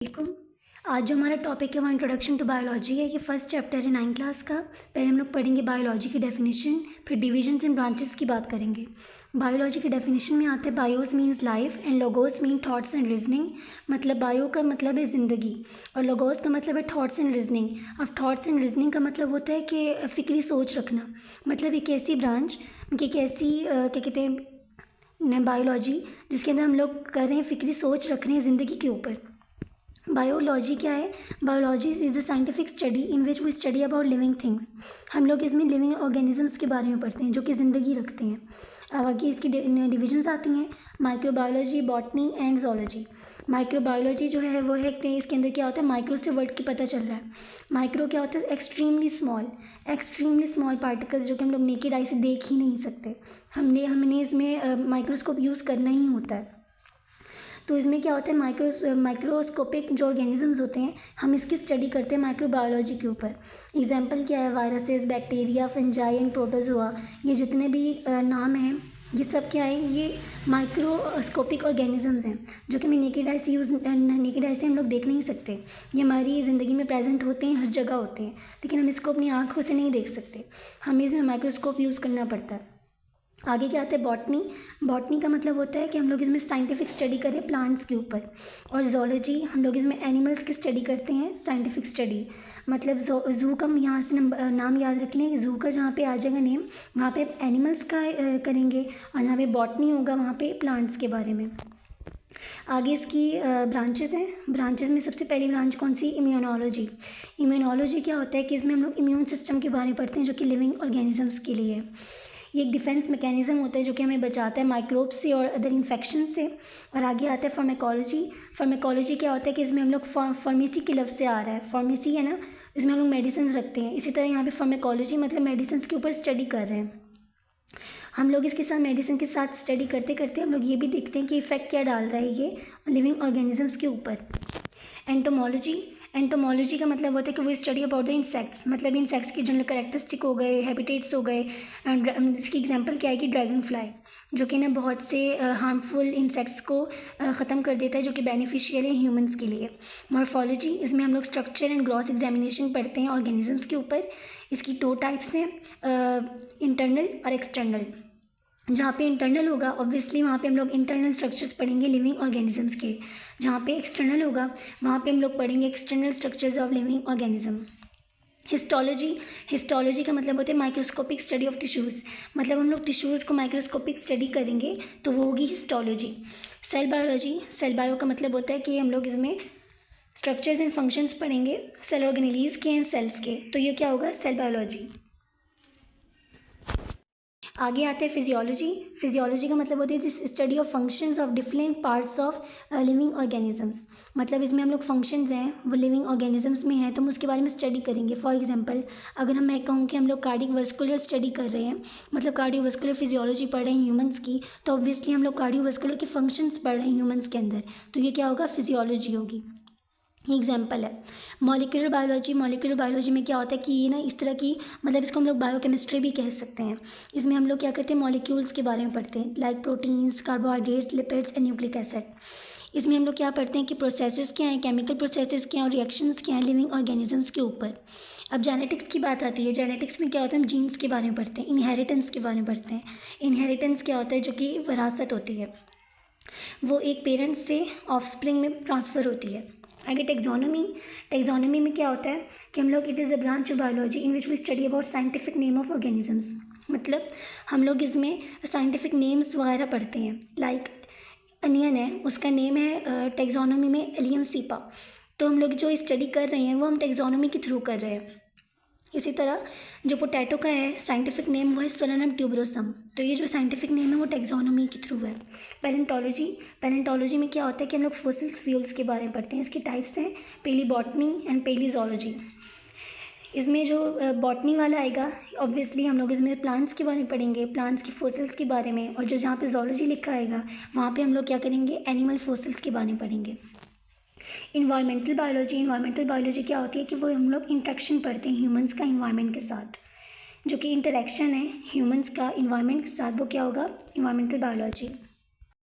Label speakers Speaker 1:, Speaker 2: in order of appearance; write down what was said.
Speaker 1: Welcome. आज जो हमारा टॉपिक है वो इंट्रोडक्शन टू बायोलॉजी है। ये फर्स्ट चैप्टर है 9th क्लास का। पहले हम लोग पढ़ेंगे बायोलॉजी की डेफिनेशन, फिर डिविजन्स एंड ब्रांचेस की बात करेंगे। बायोलॉजी की डेफिनेशन में आते हैं BIOS means life and logos mean thoughts and reasoning. मतलब बायो का मतलब है ज़िंदगी और लोगोस का मतलब है थॉट्स एंड रीजनिंग। अब थॉट्स एंड रीजनिंग का मतलब होता है कि फ़िक्री सोच रखना। मतलब एक ऐसी ब्रांच कि एक ऐसी क्या कहते हैं बायोलॉजी जिसके अंदर हम लोग कर रहे हैं फ़िक्री सोच रख रहे हैं ज़िंदगी के ऊपर। बायोलॉजी क्या है? Biology is the scientific study in which we study about living things. हम लोग इसमें लिविंग ऑर्गेनिजम्स के बारे में पढ़ते हैं जो कि ज़िंदगी रखते हैं। अब आगे इसकी डिविजन्स आती हैं, microbiology, botany and zoology. Microbiology जो है वो है कि इसके अंदर क्या होता है, माइक्रो से वर्ड की पता चल रहा है। माइक्रो क्या होता है? एक्सट्रीमली स्मॉल पार्टिकल्स जो कि हम लोग नेकेड आई से देख ही नहीं सकते। हमने इसमें माइक्रोस्कोप यूज़ करना ही होता है। तो इसमें क्या होता है, माइक्रोस्कोपिक जो ऑर्गेनिजम्स होते हैं हम इसकी स्टडी करते हैं माइक्रोबायोलॉजी के ऊपर। एग्जांपल क्या है? Viruses, bacteria, fungi and protozoa. ये जितने भी नाम हैं ये सब क्या है? ये माइक्रोस्कोपिक ऑर्गेनिजम्स हैं जो कि हमें नेकेड आई से हम लोग देख नहीं सकते। ये हमारी ज़िंदगी में प्रेजेंट होते हैं, हर जगह होते हैं, लेकिन हम इसको अपनी आँखों से नहीं देख सकते। हमें इसमें माइक्रोस्कोप यूज़ करना पड़ता है। आगे क्या आता है? बॉटनी का मतलब होता है कि हम लोग इसमें साइंटिफिक स्टडी करें प्लांट्स के ऊपर। और जोलॉजी हम लोग इसमें एनिमल्स की स्टडी करते हैं, साइंटिफिक स्टडी। मतलब जू का हम यहाँ से नाम याद रख लें। जू का जहाँ पे आ जाएगा नेम वहाँ पे एनिमल्स का करेंगे, और जहाँ पे बॉटनी होगा वहाँ पे प्लांट्स के बारे में। आगे इसकी ब्रांचेस हैं। ब्रांचेस में सबसे पहली ब्रांच कौन सी? इम्यूनोलॉजी। इम्यूनोलॉजी क्या होता है कि इसमें हम लोग इम्यून सिस्टम के बारे में पढ़ते हैं जो कि लिविंग ऑर्गेनिजम्स के लिए है। ये एक डिफेंस मैकेनिज़्म होता है जो कि हमें बचाता है माइक्रोब से और अदर इन्फेक्शन से। और आगे आता है फार्मेकोलॉजी क्या होता है कि इसमें हम लोग फार्मेसी के लफ्ज़ से आ रहा है, फार्मेसी है ना, इसमें हम लोग मेडिसिन रखते हैं। इसी तरह यहाँ पे फार्मेकोलॉजी मतलब मेडिसिन के ऊपर स्टडी कर रहे हैं हम लोग। इसके साथ मेडिसिन के साथ स्टडी करते करते हम लोग ये भी देखते हैं कि इफ़ेक्ट क्या डाल रहा है ये लिविंग ऑर्गेनिजम्स के ऊपर। एंटोमोलॉजी का मतलब होता है कि वो स्टडी अबाउट द इंसेक्ट्स। मतलब इंसेक्ट्स की जनरल कैरेक्टरिस्टिक हो गए, हैबिटेट्स हो गए। इसकी एग्जांपल क्या है कि ड्रैगन फ्लाई जो कि ना बहुत से हार्मफुल इंसेक्ट्स को ख़त्म कर देता है जो कि बेनिफिशियल है ह्यूमंस के लिए। मॉर्फोलॉजी, इसमें हम लोग स्ट्रक्चर एंड ग्रॉस एग्जामिनेशन पढ़ते हैं ऑर्गेनिजम्स के ऊपर। इसकी 2 टाइप्स हैं, इंटरनल और एक्सटर्नल। जहाँ पे इंटरनल होगा ऑब्वियसली वहाँ पे हम लोग इंटरनल स्ट्रक्चर्स पढ़ेंगे लिविंग ऑर्गेनिजम्स के। जहाँ पे एक्सटर्नल होगा वहाँ पे हम लोग पढ़ेंगे external structures of living organism. Histology का मतलब होता है माइक्रोस्कोपिक स्टडी ऑफ टिश्यूज़। मतलब हम लोग टिश्यूज़ को माइक्रोस्कोपिक स्टडी करेंगे तो वो होगी हिस्टोलॉजी। सेल बायो का मतलब होता है कि हम लोग इसमें स्ट्रक्चर्स एंड फंक्शंस पढ़ेंगे सेल ऑर्गेनेलीज के एंड सेल्स के, तो ये क्या होगा? Cell biology. आगे आता है फिजियोलॉजी का मतलब होती है जिस study of functions of different parts of living organisms. मतलब इसमें हम लोग फंक्शंस हैं वो लिविंग ऑर्गेनिजम्स में हैं तो हम उसके बारे में स्टडी करेंगे। फॉर एग्जांपल अगर मैं कहूँ कि हम लोग कार्डियोवास्कुलर स्टडी कर रहे हैं, मतलब कार्डियोवास्कुलर फिजियोलॉजी पढ़ रहे हैं ह्यूमंस की, तो ऑब्वियसली हम लोग कार्डियोवास्कुलर के फंक्शंस पढ़ रहे हैं ह्यूमंस के अंदर, तो ये क्या होगा? फिजियोलॉजी होगी। एग्जाम्पल है मॉलिक्यूलर बायोलॉजी में क्या होता है कि ये ना इस तरह की, मतलब इसको हम लोग बायोकेमिस्ट्री भी कह सकते हैं। इसमें हम लोग क्या करते हैं? मॉलिक्यूल्स के बारे में पढ़ते हैं, like proteins, carbohydrates, lipids and nucleic acid. इसमें हम लोग क्या पढ़ते हैं कि प्रोसेसेस क्या हैं, केमिकल प्रोसेसेस क्या हैं और रिएक्शंस क्या हैं लिविंग ऑर्गेनिजम्स के ऊपर। अब जेनेटिक्स की बात आती है। जेनेटिक्स में क्या होता है? हम जीन्स के बारे में पढ़ते हैं, इनहेरिटेंस के बारे में पढ़ते हैं। इनहेरिटेंस क्या होता है? जो कि विरासत होती है, वो एक पेरेंट्स से ऑफस्प्रिंग में ट्रांसफ़र होती है। आगे टेक्सोनोमी में क्या होता है कि हम लोग it is a branch of biology in which we study about scientific name of organisms. मतलब हम लोग इसमें साइंटिफिक नेम्स वगैरह पढ़ते हैं। लाइक अनियन है, उसका नेम है टेक्सोनोमी में एलियम सीपा, तो हम लोग जो स्टडी कर रहे हैं वो हम टेक्सोनोमी के थ्रू कर रहे हैं। इसी तरह जो पोटैटो का है साइंटिफिक नेम वो है सोलेनम ट्यूबरोसम, तो ये जो साइंटिफिक नेम है वो टेक्सोनोमी के थ्रू है। पैलेंटोलॉजी में क्या होता है कि हम लोग फोसिल्स फ्यूल्स के बारे में पढ़ते हैं। इसकी टाइप्स हैं पेली बॉटनी एंड पेली जोलॉजी। इसमें जो बॉटनी वाला आएगा ऑब्वियसली हम लोग इसमें प्लांट्स के बारे में पढ़ेंगे, प्लांट्स की फोसिल्स के बारे में, और जो जहाँ पे जोलॉजी लिखा आएगा वहाँ पे हम लोग क्या करेंगे? एनिमल फोसिल्स के बारे में पढ़ेंगे। इन्वायरमेंटल बायोलॉजी क्या होती है कि वो हम लोग इंटरेक्शन पढ़ते हैं ह्यूमंस का इन्वायरमेंट के साथ, जो कि इंटरेक्शन है ह्यूमंस का इन्वायरमेंट के साथ, वो क्या होगा? Environmental biology.